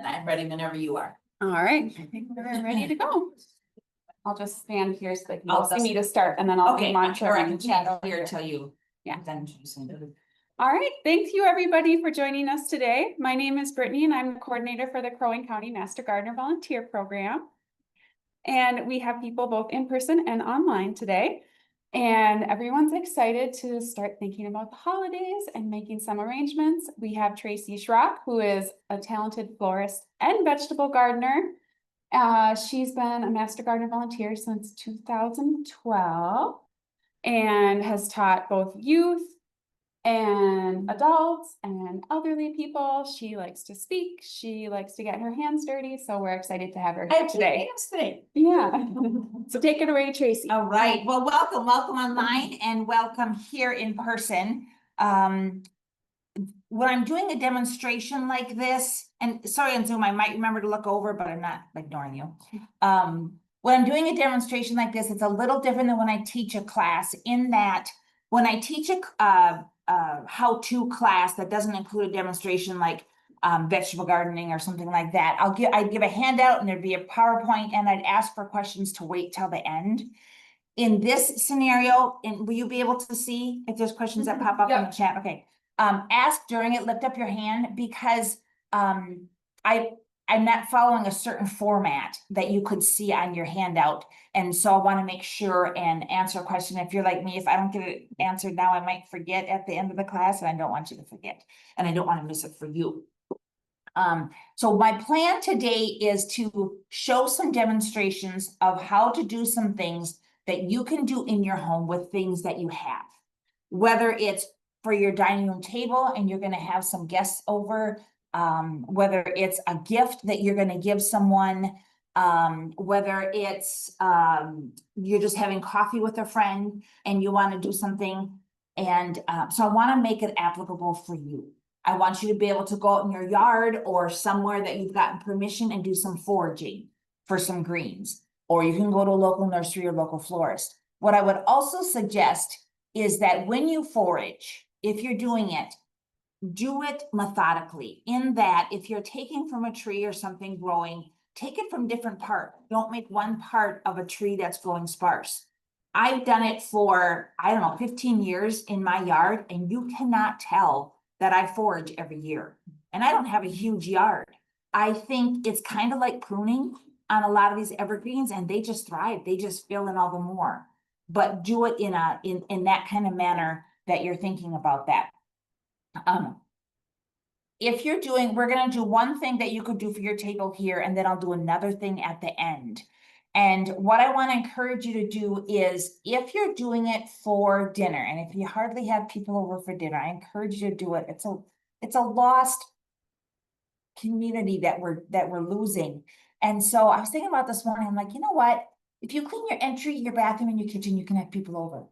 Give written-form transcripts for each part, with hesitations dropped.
And I'm ready whenever you are. All right, I think we're ready to go. I'll just stand here so they can all see me to start, and then I'll Okay, be monitoring. or I can and chat stand over here till you. Yeah. Then introducing. All right, thank you everybody for joining us today. My name is Brittany and I'm the coordinator for the Crow Wing County Master Gardener Volunteer Program. And we have people both in person and online today. And everyone's excited to start thinking about the holidays and making some arrangements. We have Tracey Srock, who is a talented florist and vegetable gardener. She's been a Master Gardener volunteer since 2012 and has taught both youth and adults and elderly people. She likes to speak. She likes to get her hands dirty. So we're excited to have her here today. Yeah. So take it away, Tracey. All right. Well, welcome online and welcome here in person. When I'm doing a demonstration like this, and sorry on Zoom, I might remember to look over, but I'm not ignoring you. When I'm doing a demonstration like this, it's a little different than when I teach a class, in that when I teach a how-to class that doesn't include a demonstration like vegetable gardening or something like that, I'd give a handout and there'd be a PowerPoint and I'd ask for questions to wait till the end. In this scenario, will you be able to see if there's questions that pop up in the chat? Okay. Ask during it, lift up your hand, because I'm not following a certain format that you could see on your handout. And so I want to make sure and answer a question. If you're like me, if I don't get it answered now, I might forget at the end of the class, and I don't want you to forget, and I don't want to miss it for you. So my plan today is to show some demonstrations of how to do some things that you can do in your home with things that you have, whether it's for your dining room table and you're going to have some guests over, whether it's a gift that you're going to give someone, whether it's you're just having coffee with a friend and you want to do something. And so I want to make it applicable for you. I want you to be able to go out in your yard or somewhere that you've gotten permission and do some foraging for some greens, or you can go to a local nursery or local florist. What I would also suggest is that when you forage, if you're doing it, do it methodically, in that if you're taking from a tree or something growing, take it from different parts. Don't make one part of a tree that's growing sparse. I've done it for, I don't know, 15 years in my yard, and you cannot tell that I forage every year. And I don't have a huge yard. I think it's kind of like pruning on a lot of these evergreens, and they just thrive. They just fill in all the more. But do it in that kind of manner that you're thinking about that. If you're doing, we're going to do one thing that you could do for your table here, and then I'll do another thing at the end. And what I want to encourage you to do is, if you're doing it for dinner, and if you hardly have people over for dinner, I encourage you to do it. It's a lost community that we're losing. And so I was thinking about this morning, I'm like, you know what? If you clean your entry, your bathroom, and your kitchen, you can have people over.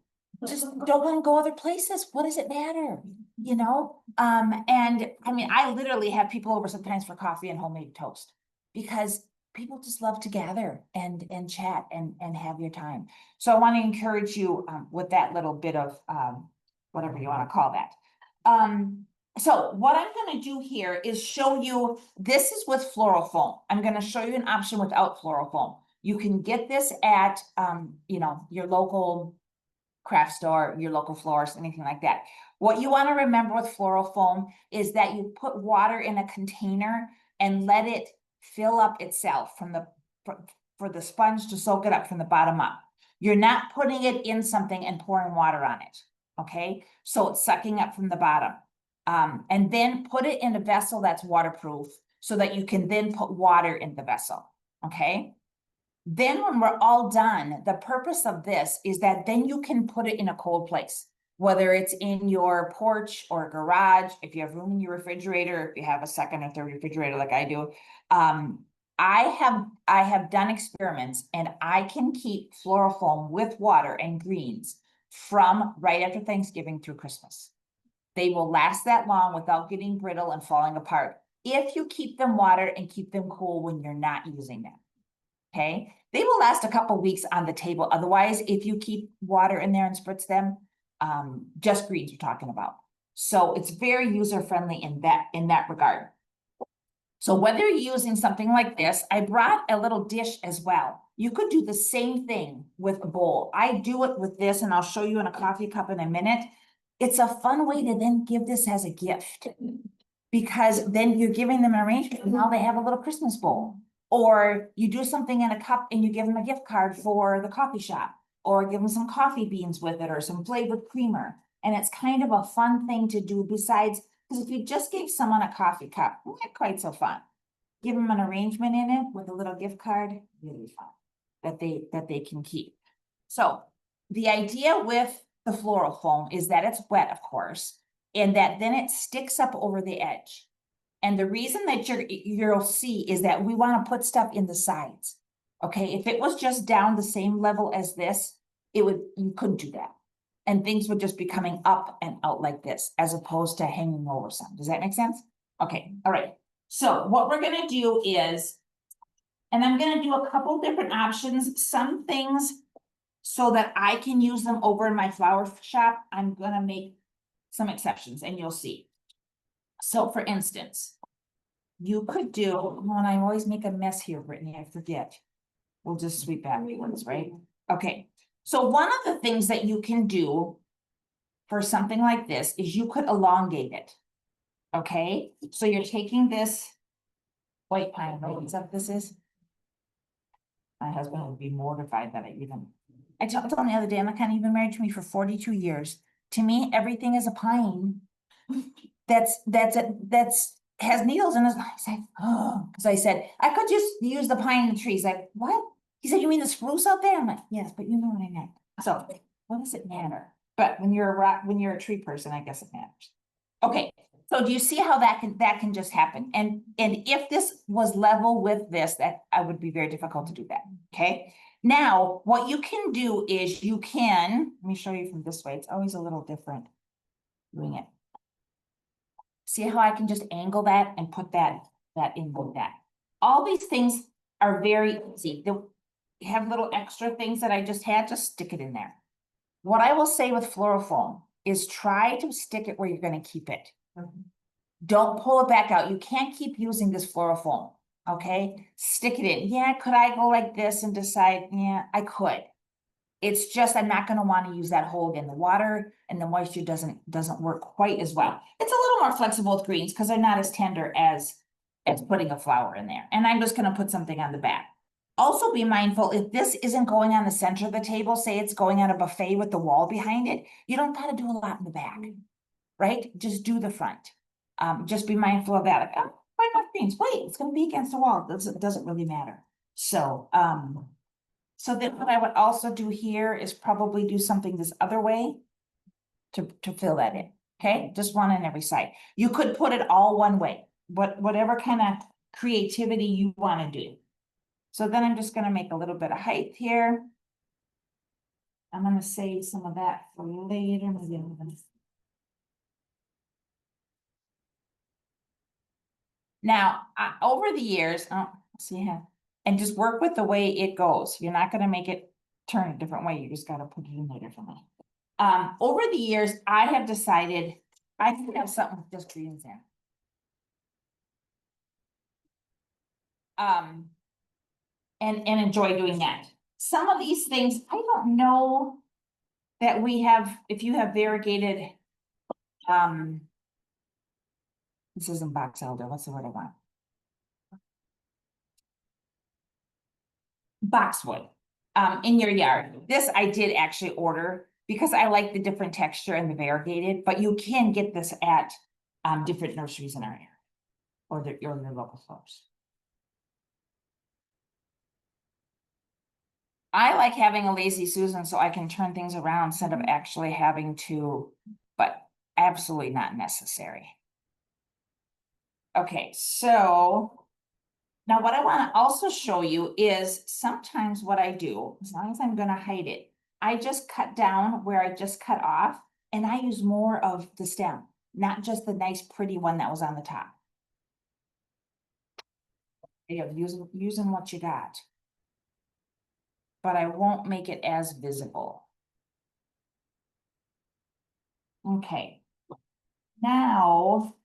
Just don't want to go other places. What does it matter? You know? And I mean, I literally have people over sometimes for coffee and homemade toast, because people just love to gather and chat and have your time. So I want to encourage you with that little bit of whatever you want to call that. So what I'm going to do here is show you, this is with floral foam. I'm going to show you an option without floral foam. You can get this at you know, your local craft store, your local florist, anything like that. What you want to remember with floral foam is that you put water in a container and let it fill up itself for the sponge to soak it up from the bottom up. You're not putting it in something and pouring water on it. Okay, so it's sucking up from the bottom. And then put it in a vessel that's waterproof so that you can then put water in the vessel. Okay. Then when we're all done, the purpose of this is that then you can put it in a cold place, whether it's in your porch or garage, if you have room in your refrigerator, if you have a second or third refrigerator like I do. I have done experiments, and I can keep floral foam with water and greens from right after Thanksgiving through Christmas. They will last that long without getting brittle and falling apart if you keep them watered and keep them cool when you're not using them. Okay, they will last a couple weeks on the table. Otherwise, if you keep water in there and spritz them, just greens we're talking about. So it's very user friendly in that regard. So whether you're using something like this, I brought a little dish as well. You could do the same thing with a bowl. I do it with this, and I'll show you in a coffee cup in a minute. It's a fun way to then give this as a gift. Because then you're giving them an arrangement, and now they have a little Christmas bowl. Or you do something in a cup and you give them a gift card for the coffee shop, or give them some coffee beans with it, or some flavored creamer. And it's kind of a fun thing to do besides, because if you just gave someone a coffee cup, not quite so fun. Give them an arrangement in it with a little gift card, really fun, that they can keep. So the idea with the floral foam is that it's wet, of course, and that then it sticks up over the edge. And the reason that you'll see is that we want to put stuff in the sides. Okay, if it was just down the same level as this, you couldn't do that. And things would just be coming up and out like this, as opposed to hanging over some. Does that make sense? Okay, all right. So what we're gonna do is, and I'm gonna do a couple different options, some things so that I can use them over in my flower shop, I'm gonna make some exceptions, and you'll see. So for instance, you could do, and I always make a mess here, Brittany, I forget. We'll just sweep backwards, right? Okay, so one of the things that you can do for something like this is you could elongate it. Okay, so you're taking this white pine, right? What's up this is? My husband would be mortified that I told him the other day, I'm like, kind of even married to me for 42 years. To me, everything is a pine. That's has needles in his life. He's like, oh, because I said, I could just use the pine in the trees. Like, what? He said, you mean the spruce out there? I'm like, yes, but you know what I meant. So what does it matter? But when you're a tree person, I guess it matters. Okay, so do you see how that can just happen? And if this was level with this, that I would be very difficult to do that. Okay. Now, what you can do is let me show you from this way. It's always a little different doing it. See how I can just angle that and put that in with that. All these things are very easy. They have little extra things that I just stick it in there. What I will say with floral foam is try to stick it where you're going to keep it. Don't pull it back out. You can't keep using this floral foam. Okay, stick it in. Yeah, could I go like this and decide? Yeah, I could. It's just, I'm not gonna want to use that whole again. The water and the moisture doesn't work quite as well. It's a little more flexible with greens because they're not as tender as putting a flower in there. And I'm just gonna put something on the back. Also be mindful, if this isn't going on the center of the table, say it's going on a buffet with the wall behind it, you don't gotta do a lot in the back, right? Just do the front. Just be mindful of that. Like, oh, why not greens? Wait, it's gonna be against the wall. It doesn't really matter. So, so then what I would also do here is probably do something this other way to fill that in. Okay, just one on every side. You could put it all one way, but whatever kind of creativity you want to do. So then I'm just going to make a little bit of height here. I'm going to save some of that for later. Now, over the years, see how, and just work with the way it goes. You're not going to make it turn a different way. You just got to put it in there differently. Over the years, I have decided I can have something with just greens in. And enjoy doing that. Some of these things, I don't know that we have, if you have variegated, this isn't box elder, what's the word I want? Boxwood, in your yard. This I did actually order because I like the different texture and the variegated, but you can get this at, different nurseries in our area. Or your local stores. I like having a lazy Susan so I can turn things around instead of actually having to, but absolutely not necessary. Okay, so now what I want to also show you is sometimes what I do, as long as I'm going to hide it, I just cut down where I just cut off, and I use more of the stem, not just the nice pretty one that was on the top. Yeah, using what you got. But I won't make it as visible. Okay. Now,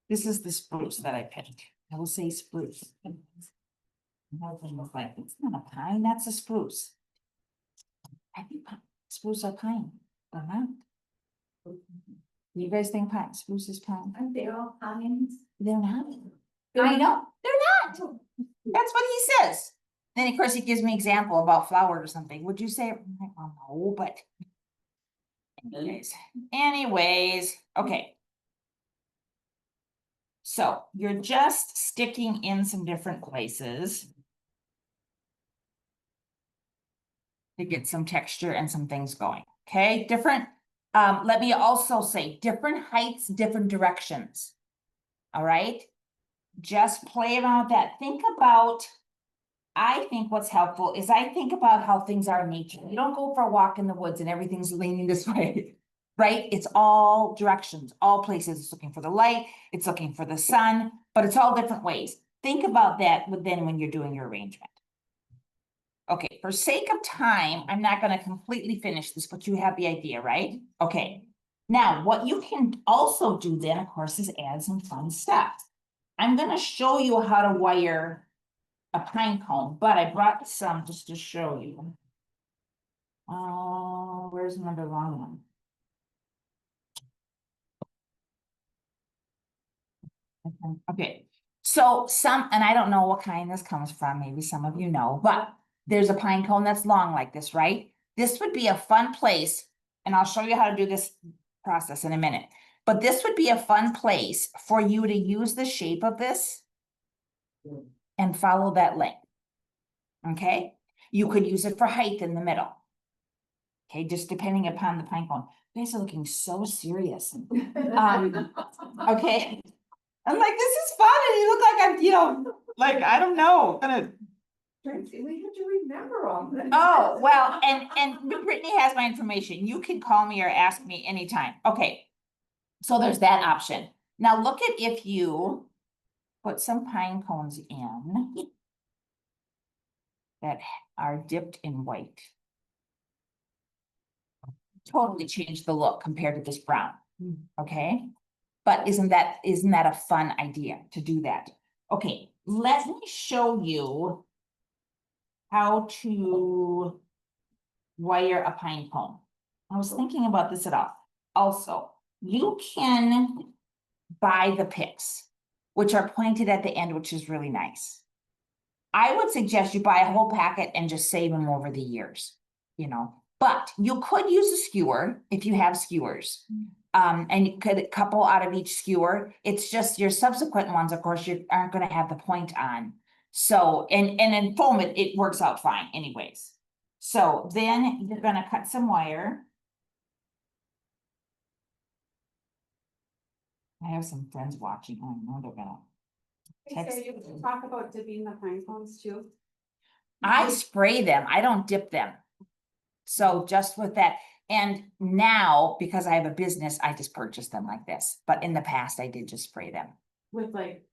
This is the spruce that I picked. I will say spruce. It's not a pine, that's a spruce. I think spruce are pine, or not. You guys think pine, spruce is pine? Aren't they all pines? They're not. I know, they're not. That's what he says. Then, of course, he gives me example about flower or something. Would you say, well, no, but. Anyways, okay. So you're just sticking in some different places. To get some texture and some things going, okay? Different, let me also say, different heights, different directions. All right? Just play around with that. Think about, I think what's helpful is I think about how things are in nature. You don't go for a walk in the woods and everything's leaning this way, right? It's all directions, all places. It's looking for the light, it's looking for the sun, but it's all different ways. Think about that then when you're doing your arrangement. Okay, for sake of time, I'm not gonna completely finish this, but you have the idea, right? Okay. Now, what you can also do then, of course, is add some fun stuff. I'm gonna show you how to wire a pine cone, but I brought some just to show you. Where's another long one? Okay, so and I don't know what kind this comes from, maybe some of you know, but there's a pine cone that's long like this, right? This would be a fun place, and I'll show you how to do this process in a minute. But this would be a fun place for you to use the shape of this and follow that length. Okay? You could use it for height in the middle. Okay, just depending upon the pine cone. You guys are looking so serious. Okay. I'm like, this is fun, and you look like I'm, like, I don't know, gonna. Tracey, we have to remember all this. Oh, well, and Brittany has my information. You can call me or ask me anytime. Okay. So there's that option. Now look at if you put some pine cones in that are dipped in white. Totally change the look compared to this brown. Okay? But isn't that a fun idea to do that? Okay, let me show you how to wire a pine cone. I was thinking about this at all. Also, you can buy the picks, which are pointed at the end, which is really nice. I would suggest you buy a whole packet and just save them over the years, but you could use a skewer if you have skewers. And you could couple out of each skewer. It's just your subsequent ones, of course, you aren't going to have the point on. So, and in foam, it works out fine anyways. So then you're going to cut some wire. I have some friends watching. I know they're gonna. So you talk about dipping the pine cones too? I spray them. I don't dip them. So just with that. And now, because I have a business, I just purchase them like this. But in the past, I did just spray them. With like,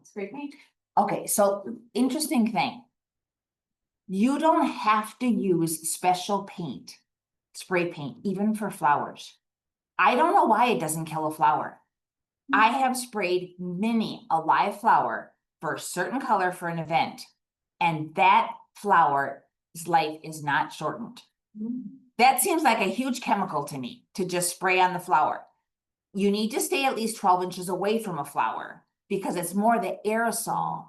spray paint? Okay, so interesting thing. You don't have to use special paint, spray paint, even for flowers. I don't know why it doesn't kill a flower. I have sprayed many a live flower for a certain color for an event, and that flower's life is not shortened. That seems like a huge chemical to me, to just spray on the flower. You need to stay at least 12 inches away from a flower because it's more the aerosol,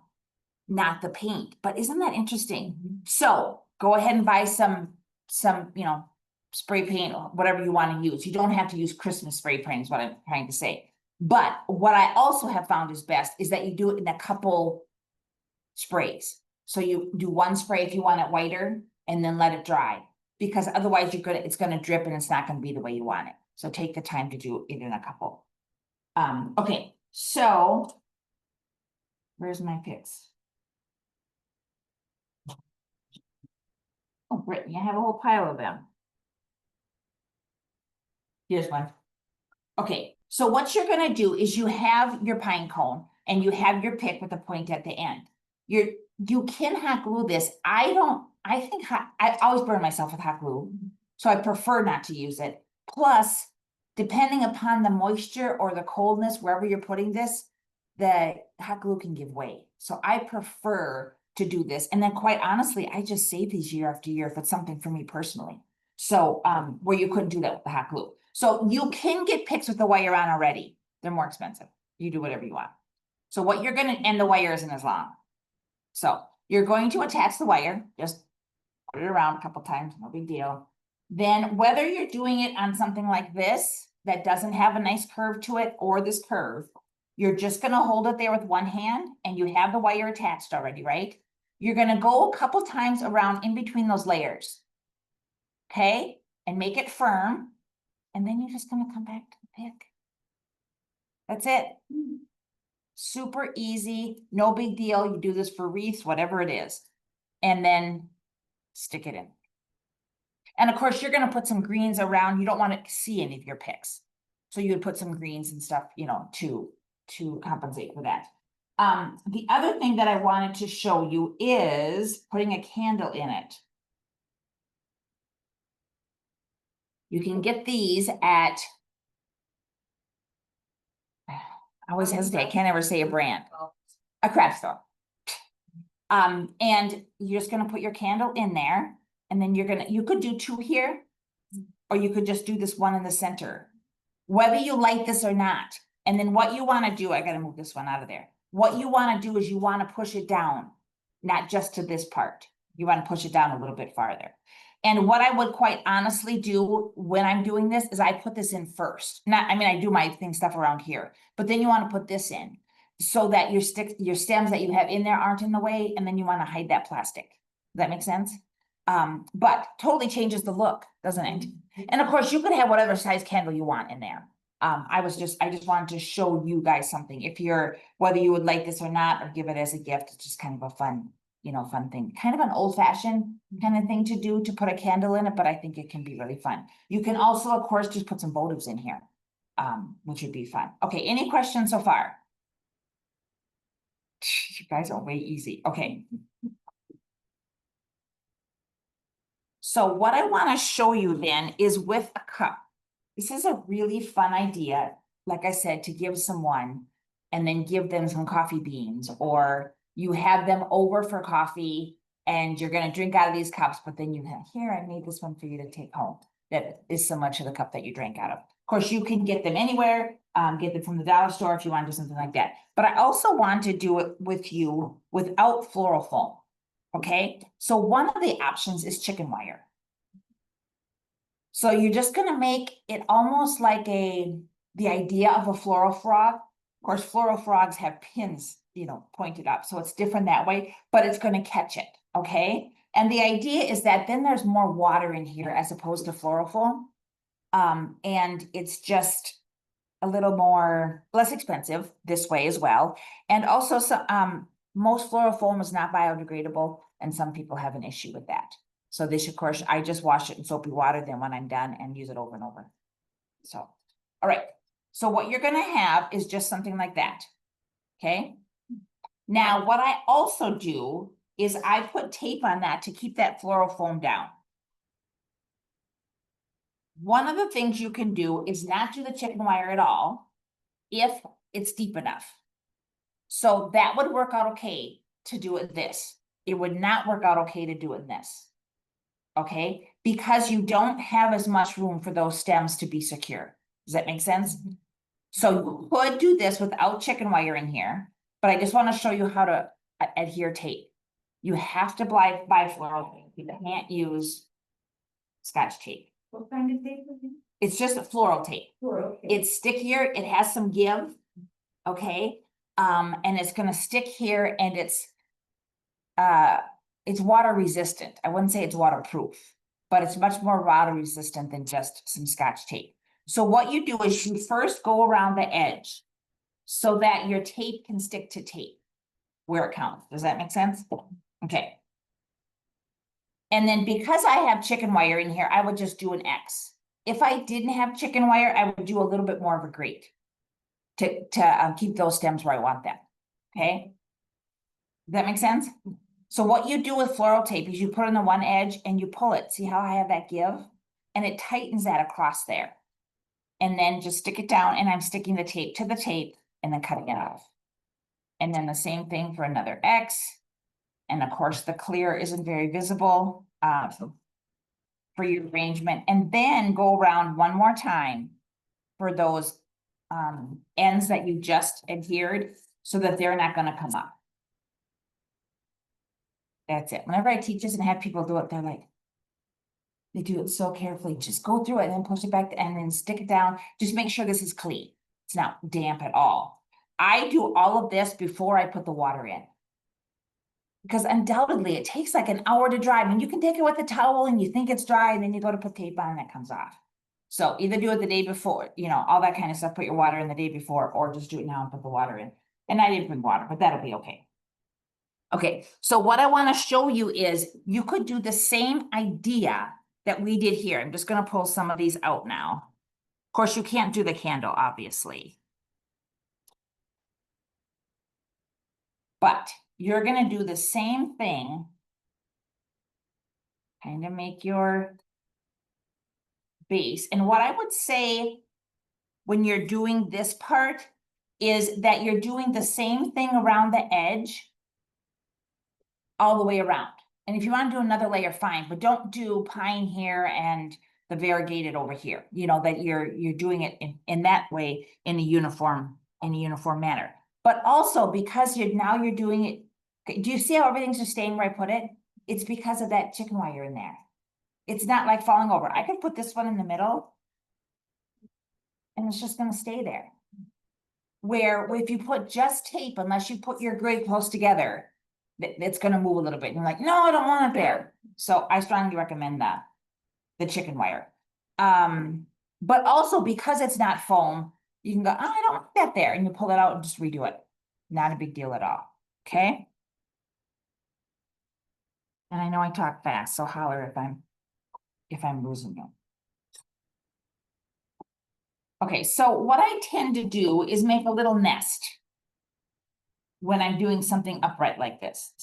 not the paint. But isn't that interesting? So go ahead and buy some, spray paint, whatever you want to use. You don't have to use Christmas spray paint is what I'm trying to say. But what I also have found is best is that you do it in a couple sprays. So you do one spray if you want it whiter and then let it dry. Because otherwise it's gonna drip and it's not gonna be the way you want it. So take the time to do it in a couple. Okay, so where's my picks? Oh, Brittany, I have a whole pile of them. Here's one. Okay, so what you're gonna do is you have your pine cone and you have your pick with a point at the end. You can hot glue this. I always burn myself with hot glue, so I prefer not to use it. Plus, depending upon the moisture or the coldness, wherever you're putting this, the hot glue can give way. So I prefer to do this. And then quite honestly, I just save these year after year if it's something for me personally. So, where you couldn't do that with the hot glue. So you can get picks with the wire on already. They're more expensive. You do whatever you want. So what you're gonna, and the wire isn't as long. So you're going to attach the wire, just put it around a couple times, no big deal. Then whether you're doing it on something like this, that doesn't have a nice curve to it, or this curve, you're just gonna hold it there with one hand and you have the wire attached already, right? You're gonna go a couple times around in between those layers. Okay, and make it firm. And then you're just gonna come back to the pick. That's it. Super easy, no big deal. You do this for wreaths, whatever it is. And then stick it in. And of course, you're gonna put some greens around. You don't want to see any of your picks. So you would put some greens and stuff, you know, to compensate for that. The other thing that I wanted to show you is putting a candle in it. You can get these at, I always hesitate, I can't ever say a brand, a craft store. And you're just gonna put your candle in there, and then you could do two here, or you could just do this one in the center. Whether you like this or not, and then what you wanna do, I gotta move this one out of there. What you wanna do is you wanna push it down, not just to this part. You wanna push it down a little bit farther. And what I would quite honestly do when I'm doing this is I put this in first. I do my stuff around here, but then you wanna put this in so that your stems that you have in there aren't in the way, and then you wanna hide that plastic. Does that make sense? But totally changes the look, doesn't it? And of course, you could have whatever size candle you want in there. I just wanted to show you guys something. Whether you would like this or not, or give it as a gift, it's just kind of a fun thing. Kind of an old-fashioned kind of thing to do, to put a candle in it, but I think it can be really fun. You can also, of course, just put some votives in here, which would be fun. Okay, any questions so far? You guys are way easy. Okay. So what I want to show you then is with a cup. This is a really fun idea, like I said, to give someone and then give them some coffee beans, or you have them over for coffee and you're going to drink out of these cups, but then you have, here, I made this one for you to take home. That is similar to the cup that you drank out of. Of course, you can get them anywhere, get them from the dollar store if you want to do something like that. But I also want to do it with you without floral foam. Okay, so one of the options is chicken wire. So you're just gonna make it almost like the idea of a floral frog. Of course, floral frogs have pins, pointed up, so it's different that way, but it's gonna catch it, okay? And the idea is that then there's more water in here as opposed to floral foam. And it's just a little less expensive this way as well. And also, most floral foam is not biodegradable, and some people have an issue with that. So this, of course, I just wash it in soapy water then when I'm done and use it over and over. So, all right. So what you're gonna have is just something like that, okay? Now, what I also do is I put tape on that to keep that floral foam down. One of the things you can do is not do the chicken wire at all if it's deep enough. So that would work out okay to do it this. It would not work out okay to do it this. Okay, because you don't have as much room for those stems to be secure. Does that make sense? So you could do this without chicken wire in here, but I just want to show you how to adhere tape. You have to buy floral tape. You can't use Scotch tape. What kind of tape is it? It's just a floral tape. Floral tape. It's stickier, it has some give, okay? And it's gonna stick here, and it's water resistant. I wouldn't say it's waterproof, but it's much more water resistant than just some Scotch tape. So what you do is you first go around the edge so that your tape can stick to tape where it counts. Does that make sense? Okay. And then because I have chicken wire in here, I would just do an X. If I didn't have chicken wire, I would do a little bit more of a grate to keep those stems where I want them. Okay. Does that make sense? So what you do with floral tape is you put it on the one edge and you pull it. See how I have that give? And it tightens that across there. And then just stick it down, and I'm sticking the tape to the tape and then cutting it off. And then the same thing for another X. And of course, the clear isn't very visible, for your arrangement, and then go around one more time for those, ends that you just adhered, so that they're not gonna come up. That's it. Whenever I teach this and have people do it, they're like, they do it so carefully. Just go through it and then push it back and then stick it down. Just make sure this is clean. It's not damp at all. I do all of this before I put the water in. Because undoubtedly it takes like an hour to dry. I mean, you can take it with a towel and you think it's dry and then you go to put tape on and it comes off. So either do it the day before, you know, all that kind of stuff, put your water in the day before, or just do it now and put the water in. And I didn't bring water, but that'll be okay. Okay, so what I want to show you is you could do the same idea that we did here. I'm just going to pull some of these out now. Of course, you can't do the candle, obviously. But you're going to do the same thing. Kind of make your base. And what I would say when you're doing this part is that you're doing the same thing around the edge all the way around. And if you want to do another layer, fine, but don't do pine here and the variegated over here. You know, that you're doing it in that way in a uniform manner. But also because you're doing it, do you see how everything's just staying where I put it? It's because of that chicken wire in there. It's not like falling over. I could put this one in the middle and it's just gonna stay there. Where if you put just tape, unless you put your grid close together, it's gonna move a little bit. And you're like, no, I don't want it there. So I strongly recommend the chicken wire. But also because it's not foam, you can go, oh, I don't want that there. And you pull it out and just redo it. Not a big deal at all, okay? And I know I talk fast, so holler if I'm losing you. Okay, so what I tend to do is make a little nest when I'm doing something upright like this.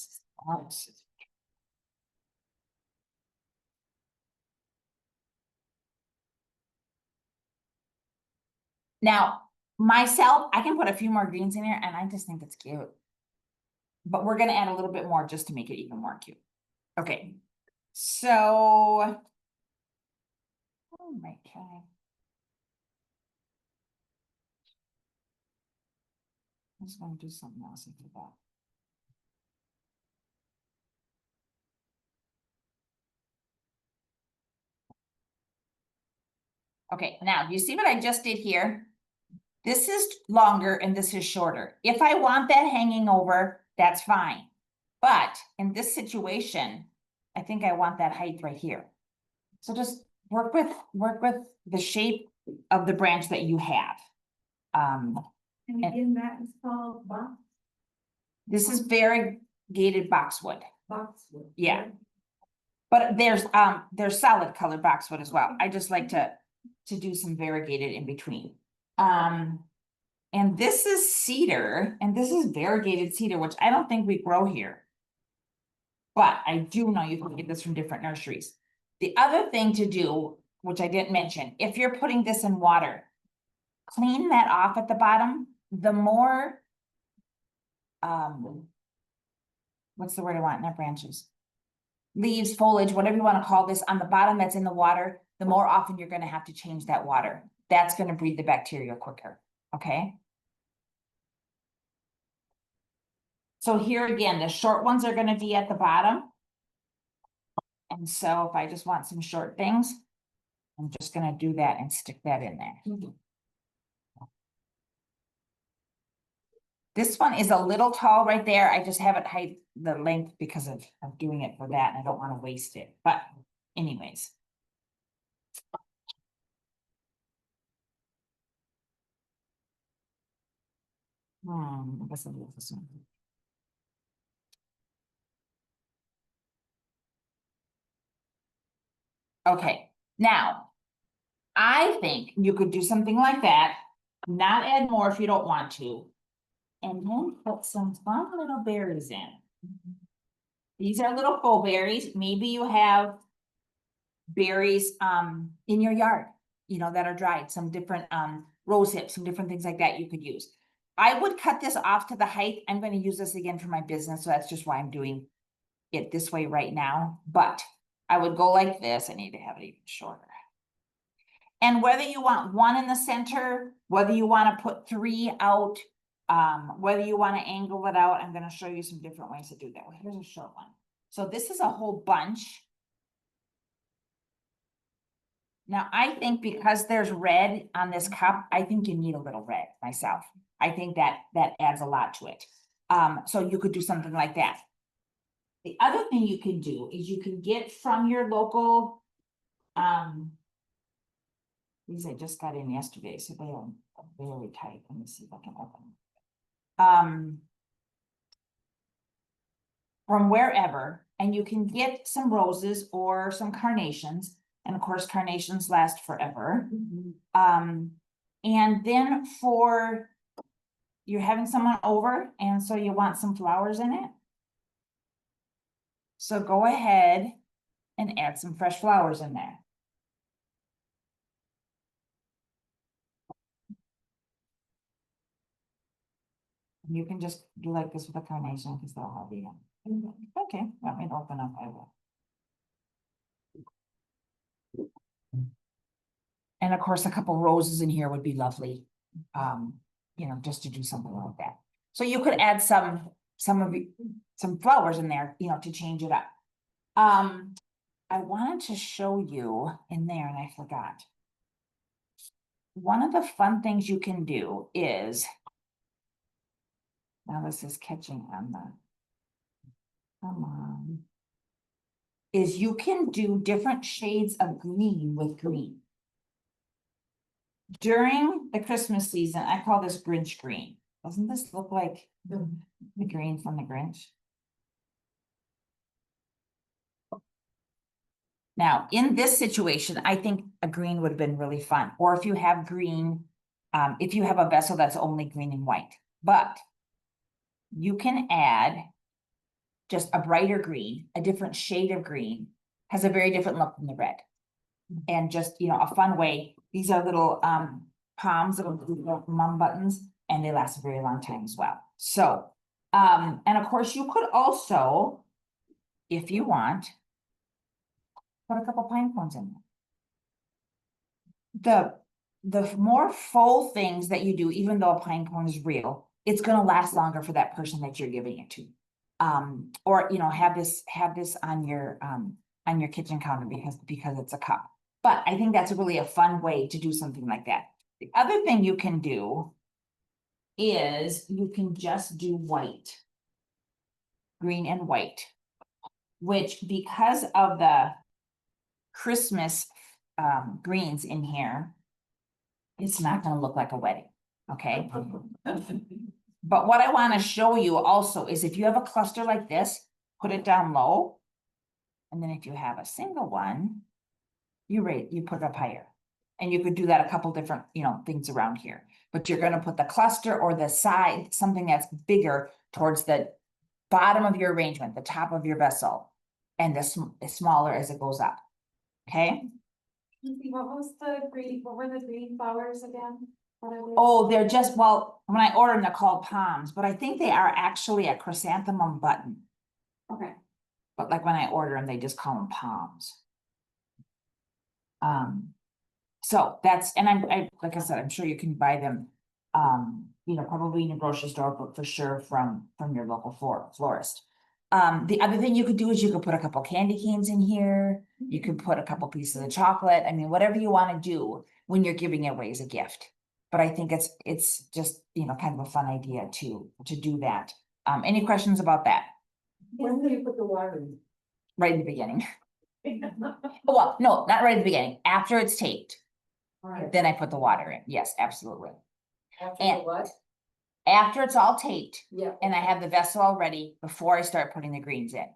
Now, myself, I can put a few more greens in here and I just think it's cute. But we're gonna add a little bit more just to make it even more cute. Okay, so. Oh my God. I'm just gonna do something else into that. Okay, now, do you see what I just did here? This is longer and this is shorter. If I want that hanging over, that's fine. But in this situation, I think I want that height right here. So just work with the shape of the branch that you have. And again, that is called This is variegated boxwood. boxwood. Yeah. But there's solid colored boxwood as well. I just like to do some variegated in between. And this is cedar, and this is variegated cedar, which I don't think we grow here. But I do know you can get this from different nurseries. The other thing to do, which I didn't mention, if you're putting this in water, clean that off at the bottom. The more, what's the word I want, not branches? Leaves, foliage, whatever you want to call this, on the bottom that's in the water, the more often you're going to have to change that water. That's going to breed the bacteria quicker, okay? So here again, the short ones are going to be at the bottom. And so if I just want some short things, I'm just going to do that and stick that in there. This one is a little tall right there. I just have it height the length because of doing it for that. And I don't want to waste it. But anyways. I guess I'll do this one. Okay, now, I think you could do something like that, not add more if you don't want to. And then put some fun little berries in. These are little faux berries. Maybe you have berries in your yard, you know, that are dried, some different rose hips, some different things like that you could use. I would cut this off to the height. I'm gonna use this again for my business, so that's just why I'm doing it this way right now, but I would go like this. I need to have it even shorter. And whether you want one in the center, whether you want to put 3 out, whether you want to angle it out, I'm gonna show you some different ways to do that. Well, here's a short one. So this is a whole bunch. Now, I think because there's red on this cup, I think you need a little red myself. I think that adds a lot to it. So you could do something like that. The other thing you can do is you can get from your local, these I just got in yesterday, so they are very tight. Let me see if I can open them. From wherever, and you can get some roses or some carnations. And of course, carnations last forever. And then you're having someone over, and so you want some flowers in it. So go ahead and add some fresh flowers in there. You can just do like this with a carnation because they'll have the. Okay, let me open up. I will. And of course, a couple roses in here would be lovely. Just to do something like that. So you could add some flowers in there, to change it up. I wanted to show you in there and I forgot. One of the fun things you can do is, now this is catching on the, come on, is you can do different shades of green with green. During the Christmas season, I call this Grinch green. Doesn't this look like the green from the Grinch? Now, in this situation, I think a green would have been really fun. Or if you have green, if you have a vessel that's only green and white, but you can add just a brighter green, a different shade of green, has a very different look than the red. And just, a fun way. These are little palms, little mum buttons, and they last a very long time as well. So, and of course you could also, if you want, put a couple pine cones in there. The more faux things that you do, even though a pine cone is real, it's gonna last longer for that person that you're giving it to. Or have this on your kitchen counter because it's a cup. But I think that's really a fun way to do something like that. The other thing you can do is you can just do white, green and white, which because of the Christmas greens in here, it's not going to look like a wedding, okay? But what I want to show you also is if you have a cluster like this, put it down low. And then if you have a single one, you put it up higher. And you could do that a couple different, things around here. But you're going to put the cluster or the side, something that's bigger towards the bottom of your arrangement, the top of your vessel, and this is smaller as it goes up. Okay. What were the green flowers again? Oh, they're just, well, when I order them, they're called palms, but I think they are actually a chrysanthemum button. Okay. But like when I order them, they just call them palms. So that's, and I like I said, I'm sure you can buy them, probably in a grocery store, but for sure from your local florist. The other thing you could do is you could put a couple candy canes in here. You could put a couple pieces of chocolate. I mean, whatever you want to do when you're giving it away as a gift. But I think it's just, kind of a fun idea to do that. Any questions about that? When do you put the water in? Right in the beginning. Well, no, not right at the beginning. After it's taped, Alright. then I put the water in. Yes, absolutely. After And- what? After it's all taped Yeah. and I have the vessel all ready before I start putting the greens in.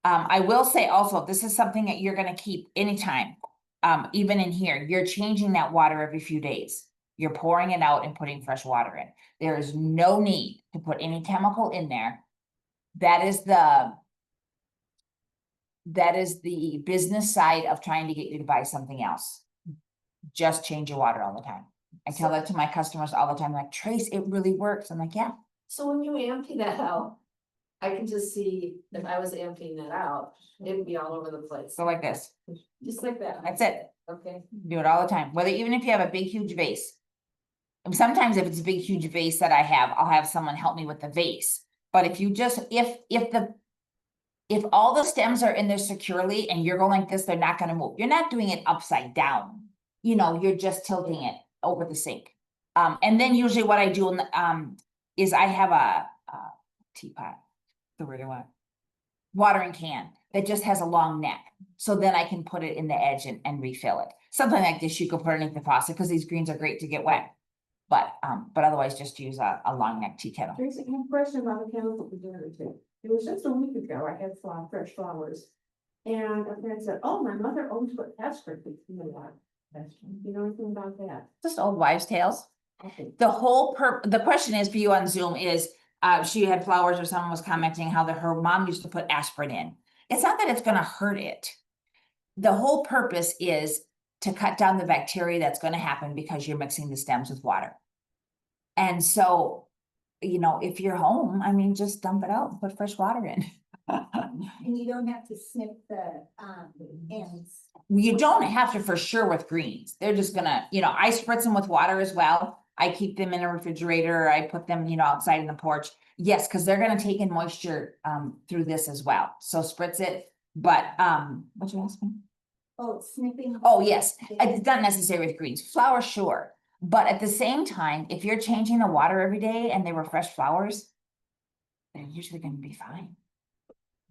I will say also, this is something that you're gonna keep anytime. Even in here, you're changing that water every few days. You're pouring it out and putting fresh water in. There is no need to put any chemical in there. That is the business side of trying to get you to buy something else. Just change your water all the time. I tell that to my customers all the time, like, Trace, it really works. I'm like, yeah, So when you empty that out, I can just see if I was emptying that out, it would be all over the place, so like this, just like that. that's it. Okay, Do it all the time, whether, even if you have a big, huge vase. And sometimes if it's a big, huge vase that I have, I'll have someone help me with the vase. But if you just, if all the stems are in there securely and you're going like this, they're not gonna move. You're not doing it upside down. You know, you're just tilting it over the sink. And then usually what I do, is I have a teapot, the word I want. Watering can that just has a long neck. So then I can put it in the edge and refill it. Something like this, you could put underneath the faucet because these greens are great to get wet. But otherwise just use a long neck tea kettle. Tracy, I have a question about the chemicals we're doing too. It was just a week ago, I had fresh flowers. And a friend said, oh, my mother always put aspirin in the water. You know anything about that? Just old wives' tales. Okay. The question is for you on Zoom is, she had flowers or someone was commenting how her mom used to put aspirin in. It's not that it's gonna hurt it. The whole purpose is to cut down the bacteria that's gonna happen because you're mixing the stems with water. And so, you know, if you're home, I mean, just dump it out and put fresh water in. And you don't have to snip the, ends. You don't have to for sure with greens. They're just gonna, you know, I spritz them with water as well. I keep them in a refrigerator. I put them, you know, outside in the porch. Yes, because they're gonna take in moisture through this as well. So spritz it, but what you asking? Oh, snipping. Oh, yes, it's not necessary with greens. Flowers, sure. But at the same time, if you're changing the water every day and they were fresh flowers, they're usually gonna be fine.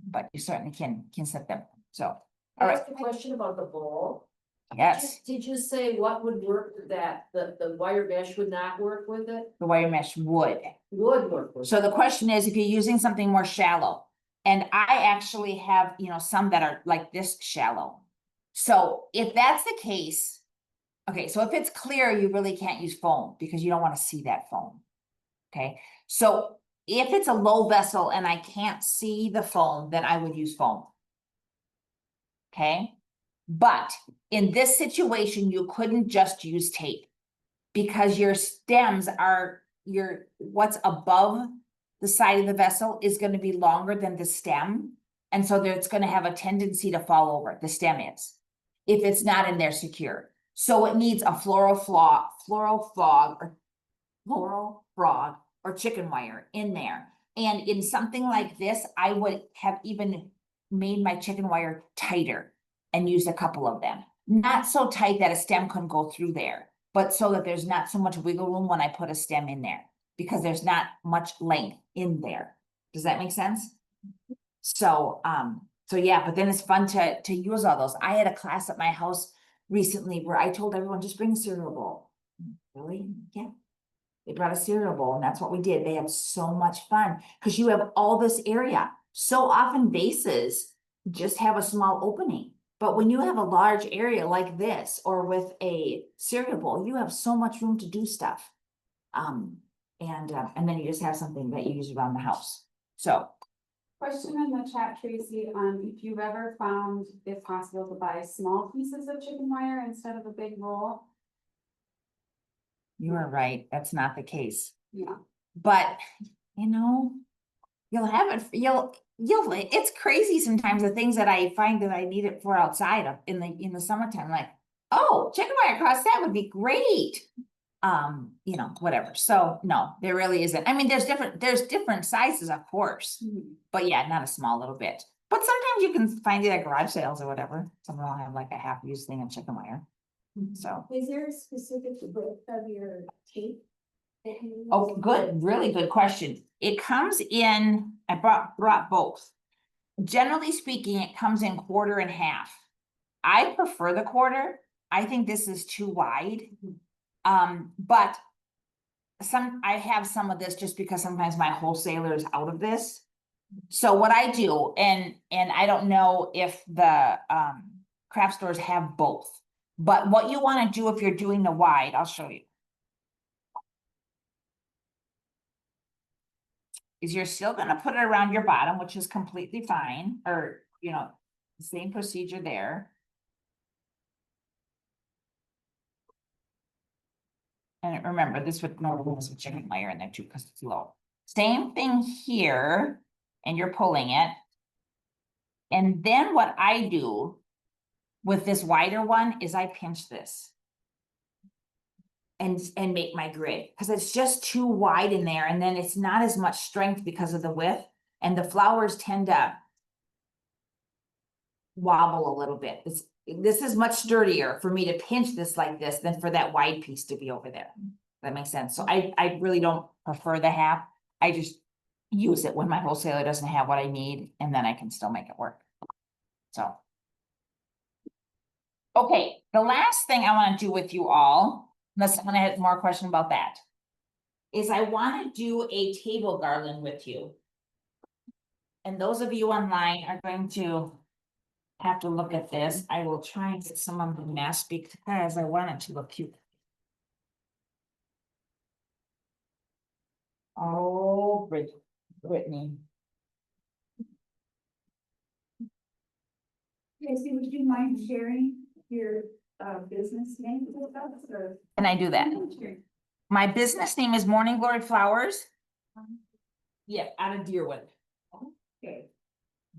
But you certainly can snip them. So, all I right, asked a question about the bowl. yes, Did you say what would work with that, the wire mesh would not work with it? the wire mesh would. Would work with it. So the question is, if you're using something more shallow, and I actually have, you know, some that are like this shallow. So if that's the case, okay, so if it's clear, you really can't use foam because you don't want to see that foam. Okay, so if it's a low vessel and I can't see the foam, then I would use foam. Okay, but in this situation, you couldn't just use tape because your stems are what's above the side of the vessel is going to be longer than the stem. And so it's going to have a tendency to fall over, the stem is, if it's not in there secure. So it needs a floral frog or chicken wire in there. And in something like this, I would have even made my chicken wire tighter and used a couple of them. Not so tight that a stem couldn't go through there, but so that there's not so much wiggle room when I put a stem in there, because there's not much length in there. Does that make sense? So, so yeah, but then it's fun to use all those. I had a class at my house recently where I told everyone, just bring a cereal bowl. Really? Yeah. They brought a cereal bowl and that's what we did. They had so much fun because you have all this area. So often vases just have a small opening. But when you have a large area like this, or with a cereal bowl, you have so much room to do stuff. And then you just have something that you use around the house. So, Question in the chat, Tracy, if you've ever found it possible to buy small pieces of chicken wire instead of a big roll? you are right, that's not the case. Yeah. But, you know, you'll have it, it's crazy sometimes the things that I find that I need it for outside in the summertime, like, oh, chicken wire across that would be great. You know, whatever. So no, there really isn't. I mean, there's different sizes, of course, but yeah, not a small little bit. But sometimes you can find it at garage sales or whatever. Someone will have like a half-used thing of chicken wire. So, Is there a specific width of your tape? that you use? oh, good, really good question. It comes in, I brought both. Generally speaking, it comes in 1/4 I prefer the 1/4. I think this is too wide. But I have some of this just because sometimes my wholesaler is out of this. So what I do, and I don't know if the craft stores have both, but what you want to do if you're doing the wide, I'll show you. Is you're still gonna put it around your bottom, which is completely fine, or, you know, the same procedure there. And remember, this would normally have some chicken wire in there too, because it's low. Same thing here, and you're pulling it. And then what I do with this wider one is I pinch this. And make my grid, because it's just too wide in there, and then it's not as much strength because of the width, and the flowers tend to wobble a little bit. This is much sturdier for me to pinch this like this than for that wide piece to be over there. That makes sense. So I really don't prefer the half. I just use it when my wholesaler doesn't have what I need, and then I can still make it work. So. Okay, the last thing I want to do with you all, unless someone has more question about that, is I want to do a table garland with you. And those of you online are going to have to look at this. I will try and get some of the mask because I want it to look cute. Oh, Brittany. Tracey, would you mind sharing your business name with us or? Can I do that? My business name is Morning Glory Flowers. Yeah, out of Deerwood. Okay.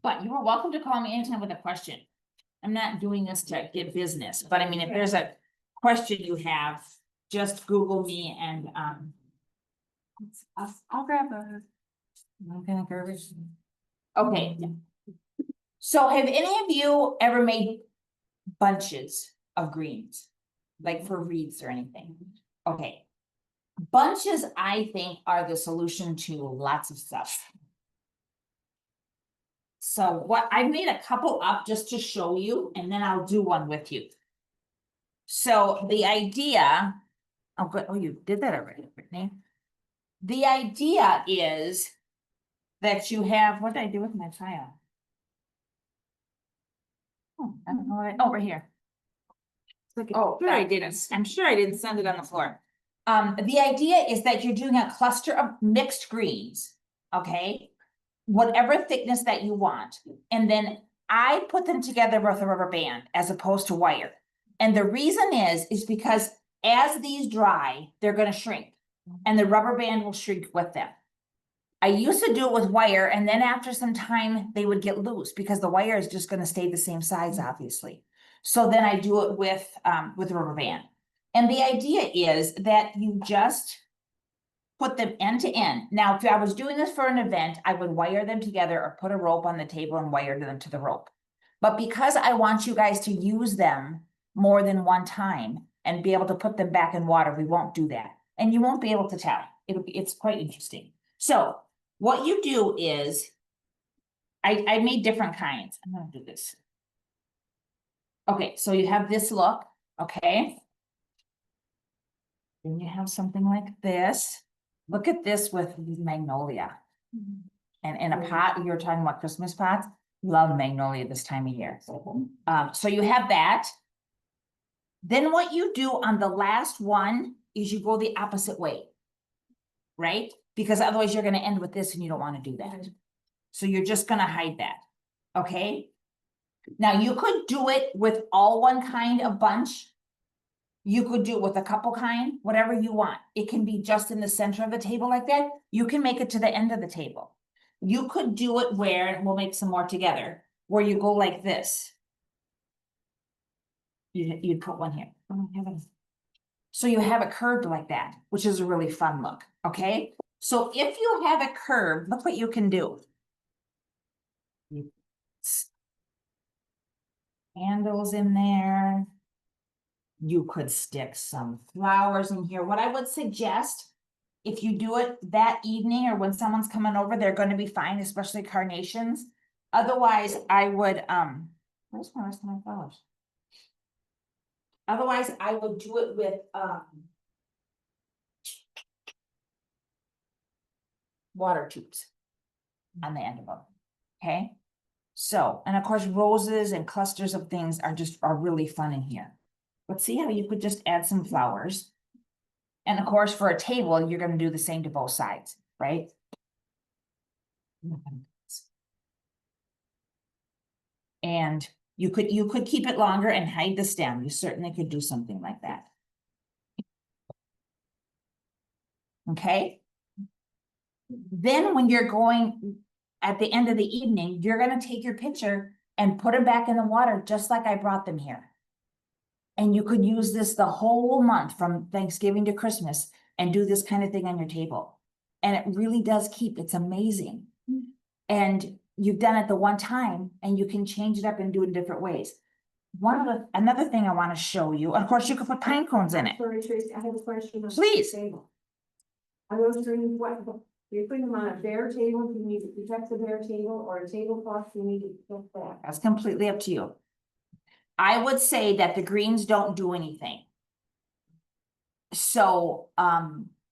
But you are welcome to call me anytime with a question. I'm not doing this to get business, but I mean, if there's a question you have, just Google me and, I'll grab a. I'm gonna grab it. Okay. So have any of you ever made bunches of greens? Like for wreaths or anything? Okay. Bunches, I think, are the solution to lots of stuff. So what, I made a couple up just to show you, and then I'll do one with you. So the idea, oh good, oh, you did that already, Brittany. The idea is that you have, what did I do with my file? Oh, I don't know what over here. Oh, sure I didn't, I'm sure I didn't send it on the floor. The idea is that you're doing a cluster of mixed greens, okay? Whatever thickness that you want, and then I put them together with a rubber band as opposed to wire. And the reason is because as these dry, they're gonna shrink, and the rubber band will shrink with them. I used to do it with wire, and then after some time, they would get loose because the wire is just gonna stay the same size, obviously. So then I do it with rubber band. And the idea is that you just put them end to end. Now, if I was doing this for an event, I would wire them together or put a rope on the table and wire them to the rope. But because I want you guys to use them more than one time and be able to put them back in water, we won't do that. And you won't be able to tell. It's quite interesting. So what you do is, I made different kinds. I'm gonna do this. Okay, so you have this look, okay? Then you have something like this. Look at this with magnolia. And in a pot, you were talking about Christmas pots, love magnolia this time of year. So you have that. Then what you do on the last one is you go the opposite way. Right? Because otherwise you're gonna end with this and you don't wanna do that. So you're just gonna hide that, okay? Now you could do it with all one kind of bunch. You could do it with a couple kind, whatever you want. It can be just in the center of the table like that. You can make it to the end of the table. You could do it where, we'll make some more together, where you go like this. You'd put one here. So you have it curved like that, which is a really fun look, okay? So if you have it curved, look what you can do. Candles in there. You could stick some flowers in here. What I would suggest, if you do it that evening or when someone's coming over, they're gonna be fine, especially carnations. Otherwise, I would, where's my rest of my flowers? Otherwise, I would do it with, water tubes on the end of them, okay? So, and of course, roses and clusters of things are really fun in here. But see how you could just add some flowers. And of course, for a table, you're gonna do the same to both sides, right? And you could keep it longer and hide the stem. You certainly could do something like that. Okay? Then when you're going, at the end of the evening, you're gonna take your picture and put them back in the water, just like I brought them here. And you could use this the whole month from Thanksgiving to Christmas and do this kind of thing on your table. And it really does keep, it's amazing. And you've done it the one time and you can change it up and do it in different ways. Another thing I want to show you, of course, you could put pine cones in it. Sorry, Tracy, I have a question. on the Please. table. Are those greens what, you're putting them on a bare table, do you need to protect the bare table, or a tablecloth, do you need to protect that? That's completely up to you. I would say that the greens don't do anything. So,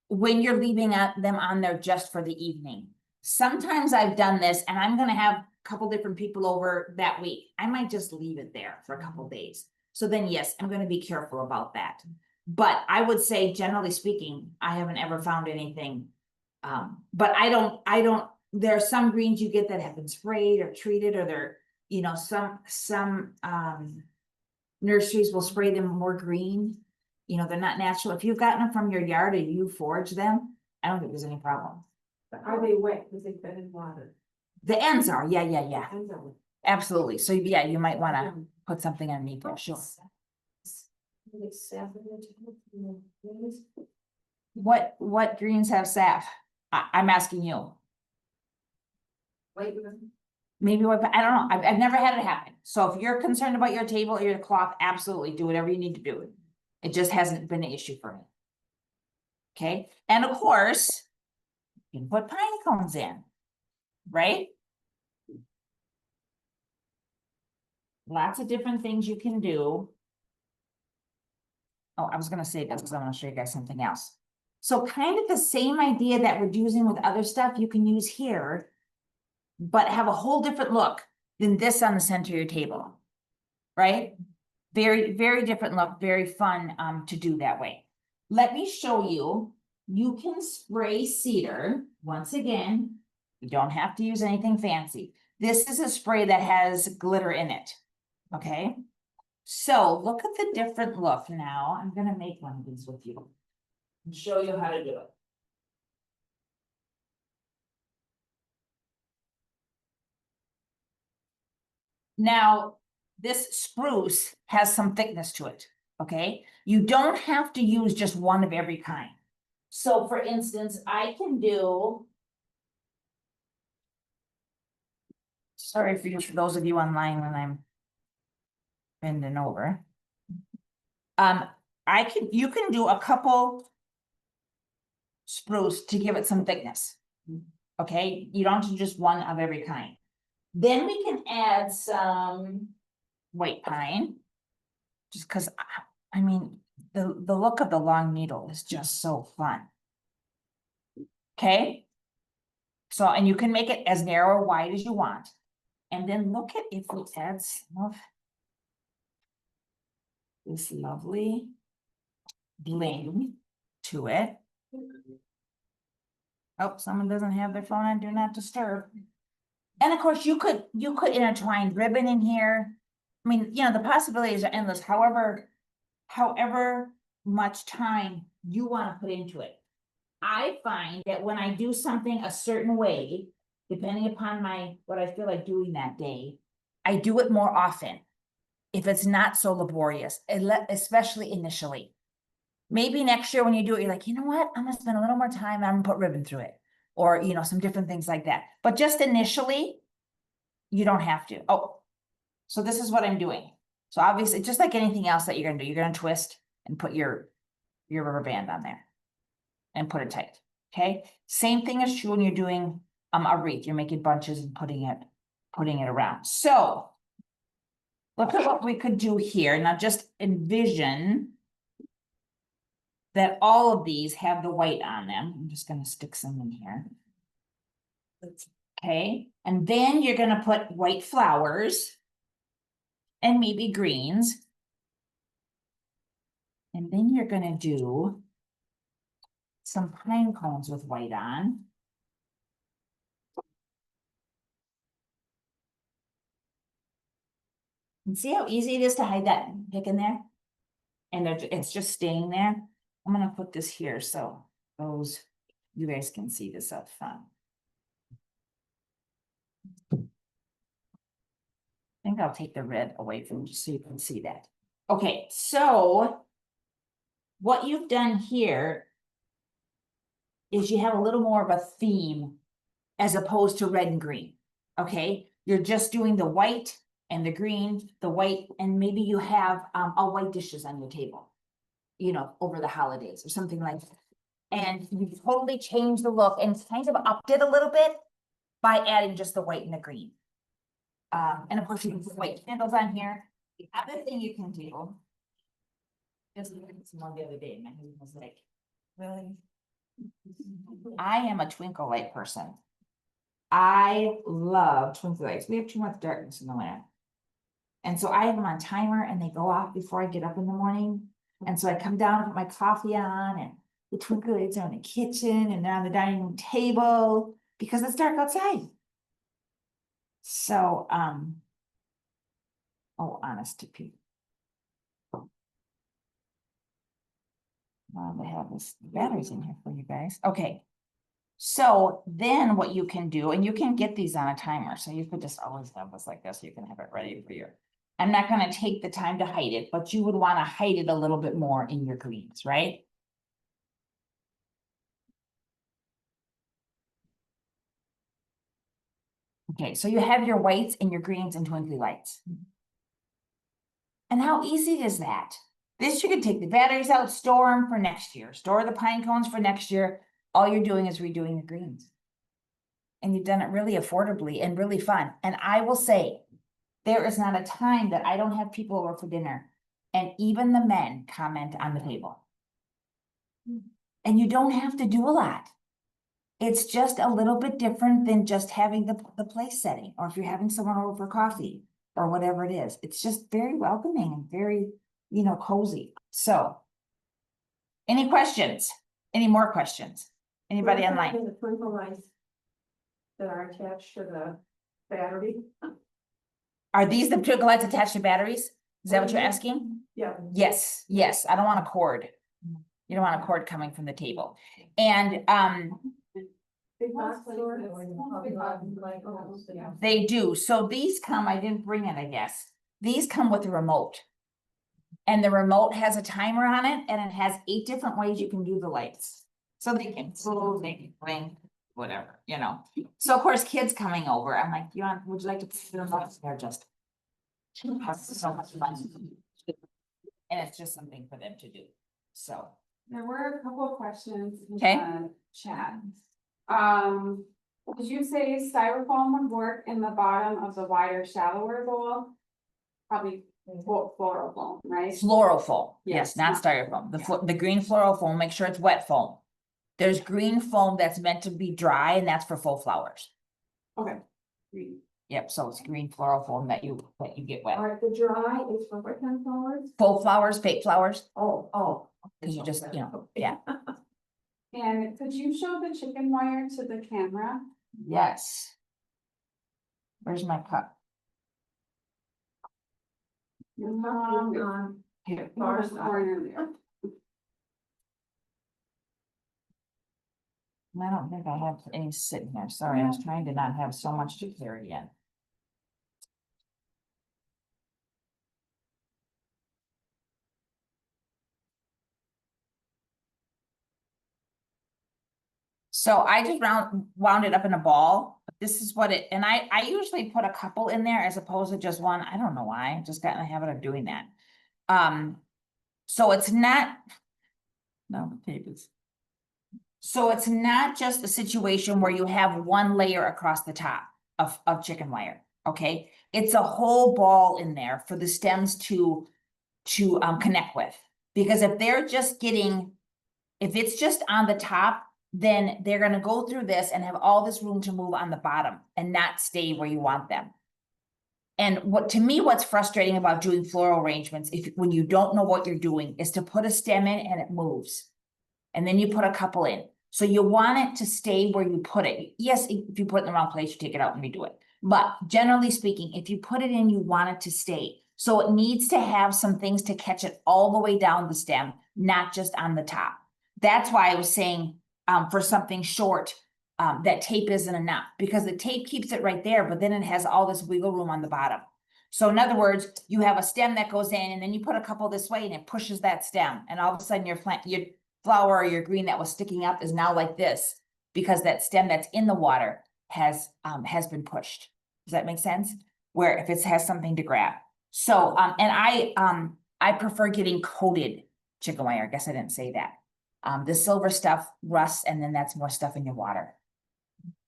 when you're leaving them on there just for the evening. Sometimes I've done this and I'm gonna have a couple different people over that week. I might just leave it there for a couple days. So then, yes, I'm gonna be careful about that. But I would say, generally speaking, I haven't ever found anything. But I don't, there are some greens you get that have been sprayed or treated, or they're, you know, some nurseries will spray them more green. You know, they're not natural. If you've gotten them from your yard and you forage them, I don't think there's any problem. But are they wet, because they've been in water? The ends are, yeah, Ends are wet. absolutely. So yeah, you might wanna put something underneath there, sure. What greens have sap? I'm asking you. Wait, Maybe what, I don't know. I've never had it happen. So if you're concerned about your table or your cloth, absolutely do whatever you need to do. It just hasn't been an issue for me. Okay, and of course, you can put pine cones in, right? Lots of different things you can do. Oh, I was gonna say this because I want to show you guys something else. So kind of the same idea that we're using with other stuff you can use here, but have a whole different look than this on the center of your table, right? Very, very different look, very fun to do that way. Let me show you. You can spray cedar. Once again, you don't have to use anything fancy. This is a spray that has glitter in it, okay? So look at the different look now. I'm gonna make one of these with you and show you how to do it. Now, this spruce has some thickness to it, okay? You don't have to use just one of every kind. So for instance, I can do. Sorry for those of you online when I'm bending over. You can do a couple spruce to give it some thickness. Okay, you don't have to just one of every kind. Then we can add some white pine. Just because, I mean, the look of the long needle is just so fun. Okay. So, and you can make it as narrow or wide as you want. And then look at if we add some of this lovely bling to it. Oh, someone doesn't have their phone on do not disturb. And of course, you could intertwine ribbon in here. I mean, you know, the possibilities are endless, however much time you want to put into it. I find that when I do something a certain way, depending upon what I feel like doing that day, I do it more often. If it's not so laborious, especially initially. Maybe next year when you do it, you're like, you know what? I'm gonna spend a little more time, I'm gonna put ribbon through it. Or, you know, some different things like that. But just initially, you don't have to. Oh, so this is what I'm doing. So obviously, just like anything else that you're gonna do, you're gonna twist and put your rubber band on there. And put it tight, okay? Same thing is true when you're doing a wreath. You're making bunches and putting it around. So look at what we could do here. Now just envision that all of these have the white on them. I'm just gonna stick some in here. Okay, and then you're gonna put white flowers and maybe greens. And then you're gonna do some pine cones with white on. And see how easy it is to hide that pick in there? And it's just staying there. I'm gonna put this here, so those you guys can see this up front. I think I'll take the red away from you so you can see that. Okay, so what you've done here is you have a little more of a theme as opposed to red and green, okay? You're just doing the white and the green, the white, and maybe you have all white dishes on your table, you know, over the holidays or something like that. And you totally changed the look and kind of upped it a little bit by adding just the white and the green. And of course you can put white candles on here. The other thing you can do is look at someone the other day, and my husband was like, really? I am a twinkle light person. I love twinkle lights. We have too much darkness in the winter. And so I have them on timer and they go off before I get up in the morning. And so I come down, put my coffee on, and the twinkle lights are in the kitchen and they're on the dining room table because it's dark outside. So, oh, honest to people. They have this batteries in here for you guys. Okay. So then what you can do, and you can get these on a timer, so you could just always have this like this, so you can have it ready for your. I'm not gonna take the time to hide it, but you would wanna hide it a little bit more in your greens, right? Okay, so you have your whites and your greens and twinkly lights. And how easy is that? This, you can take the batteries out, store them for next year, store the pine cones for next year. All you're doing is redoing the greens. And you've done it really affordably and really fun. And I will say, there is not a time that I don't have people over for dinner. And even the men comment on the table. And you don't have to do a lot. It's just a little bit different than just having the place setting, or if you're having someone over for coffee or whatever it is. It's just very welcoming and very, you know, cozy. So, any questions? Any more questions? Anybody online? The twinkle lights that are attached to the battery. Are these the twinkle lights attached to batteries? Is that what you're asking? Yeah. Yes, yes. I don't want a cord. You don't want a cord coming from the table. And Big box store. they do. So these come, I didn't bring it, I guess. These come with a remote. And the remote has a timer on it, and it has 8 different ways you can do the lights. So they can slow, they can blink, whatever, you know. So of course, kids coming over, I'm like, would you like to put them up? They're just so much fun. And it's just something for them to do. So. There were a couple of questions in Okay. the chat. Did you say styrofoam would work in the bottom of the wider, shallower bowl? Probably floral foam, right? Floral foam, yes, Yes, not not- styrofoam. The green floral foam, make sure it's wet foam. There's green foam that's meant to be dry, and that's for full flowers. Okay. Green. Yep, so it's green floral foam that you get wet. Alright, the dry is for what kind of flowers? Full flowers, fake flowers, Oh. because you just, you know, yeah, And could you show the chicken wire to the camera? yes. Where's my cup? Here. Far corner there. I don't think I have any sitting here. Sorry, I was trying to not have so much to carry in. So I just wound it up in a ball. This is what and I usually put a couple in there as opposed to just one. I don't know why. I just got in the habit of doing that. So it's not, no, the tape is. So it's not just a situation where you have one layer across the top of chicken wire, okay? It's a whole ball in there for the stems to connect with. Because if they're just if it's just on the top, then they're gonna go through this and have all this room to move on the bottom and not stay where you want them. And to me, what's frustrating about doing floral arrangements, when you don't know what you're doing, is to put a stem in and it moves. And then you put a couple in. So you want it to stay where you put it. Yes, if you put it in the wrong place, you take it out and redo it. But generally speaking, if you put it in, you want it to stay. So it needs to have some things to catch it all the way down the stem, not just on the top. That's why I was saying, for something short, that tape isn't enough, because the tape keeps it right there, but then it has all this wiggle room on the bottom. So in other words, you have a stem that goes in and then you put a couple this way and it pushes that stem, and all of a sudden your flower or your green that was sticking up is now like this, because that stem that's in the water has been pushed. Does that make sense? Where if it has something to grab. So, and I prefer getting coated chicken wire. I guess I didn't say that. The silver stuff rusts, and then that's more stuff in your water.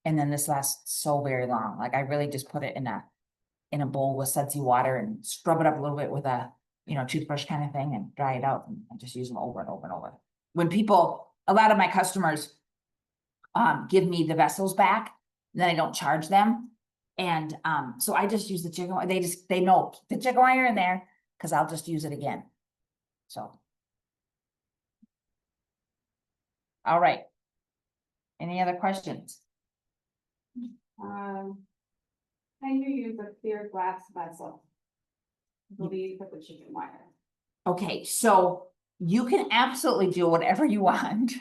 And then this lasts so very long. Like I really just put it in a bowl with sudsy water and scrub it up a little bit with a, toothbrush kind of thing and dry it out and just use them over and over and over. When a lot of my customers give me the vessels back, then I don't charge them. And so I just use the chicken wire. They know the chicken wire in there, because I'll just use it again. So. All right. Any other questions? Can you use a clear glass vessel? I believe with the chicken wire. Okay, so you can absolutely do whatever you want.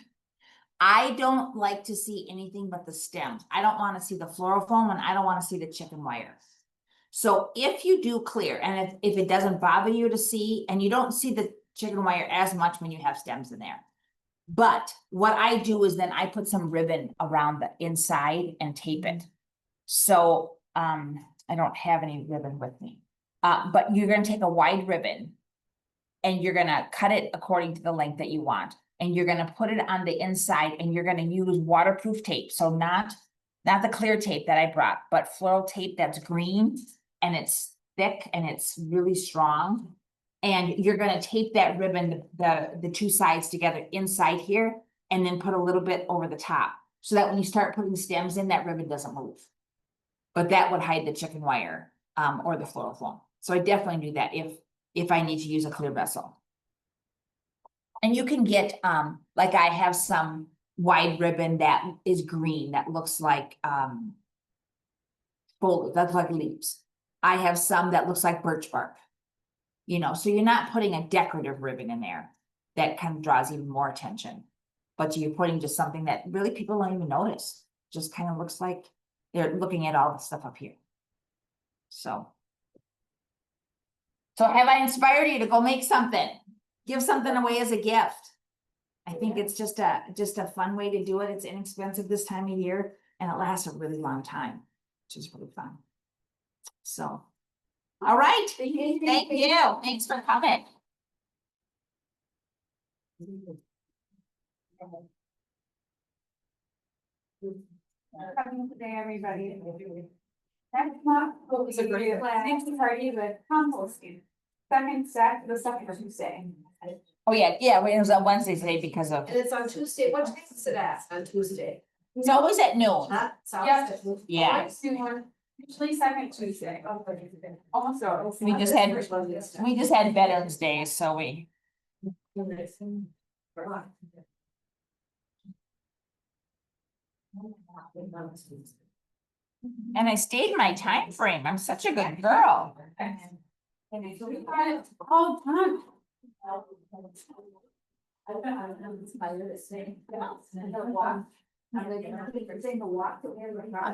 I don't like to see anything but the stems. I don't want to see the fluorofoam, and I don't want to see the chicken wire. So if you do clear, and if it doesn't bother you to see, and you don't see the chicken wire as much when you have stems in there. But what I do is then I put some ribbon around the inside and tape it. So I don't have any ribbon with me. But you're gonna take a wide ribbon and you're gonna cut it according to the length that you want. And you're gonna put it on the inside, and you're gonna use waterproof tape. So not the clear tape that I brought, but floral tape that's green and it's thick and it's really strong. And you're gonna tape that ribbon, the two sides together inside here, and then put a little bit over the top, so that when you start putting stems in, that ribbon doesn't move. But that would hide the chicken wire, or the fluorofoam. So I definitely do that if I need to use a clear vessel. And you can get, like I have some wide ribbon that is green, that looks like, that's like leaves. I have some that looks like birch bark. So you're not putting a decorative ribbon in there that kind of draws even more attention. But you're putting just something that really people don't even notice. Just kind of looks like they're looking at all the stuff up here. So have I inspired you to go make something? Give something away as a gift. I think it's just a fun way to do it. It's inexpensive this time of year, and it lasts a really long time, which is really fun. So, all right. Thank you. Thanks for coming. Coming today, everybody. Next month, we'll be next party with composting. The second Tuesday. Oh, yeah, it was on Wednesday today because of, And it's on Tuesday, what time is it at, on Tuesday? it's always at noon. Huh? Yeah. Yeah. Usually second Tuesday. Also. We just had Veterans Day, so we. And I stayed my time frame. I'm such a good girl. All done. I'm inspired to say, walk. I'm like, the walk.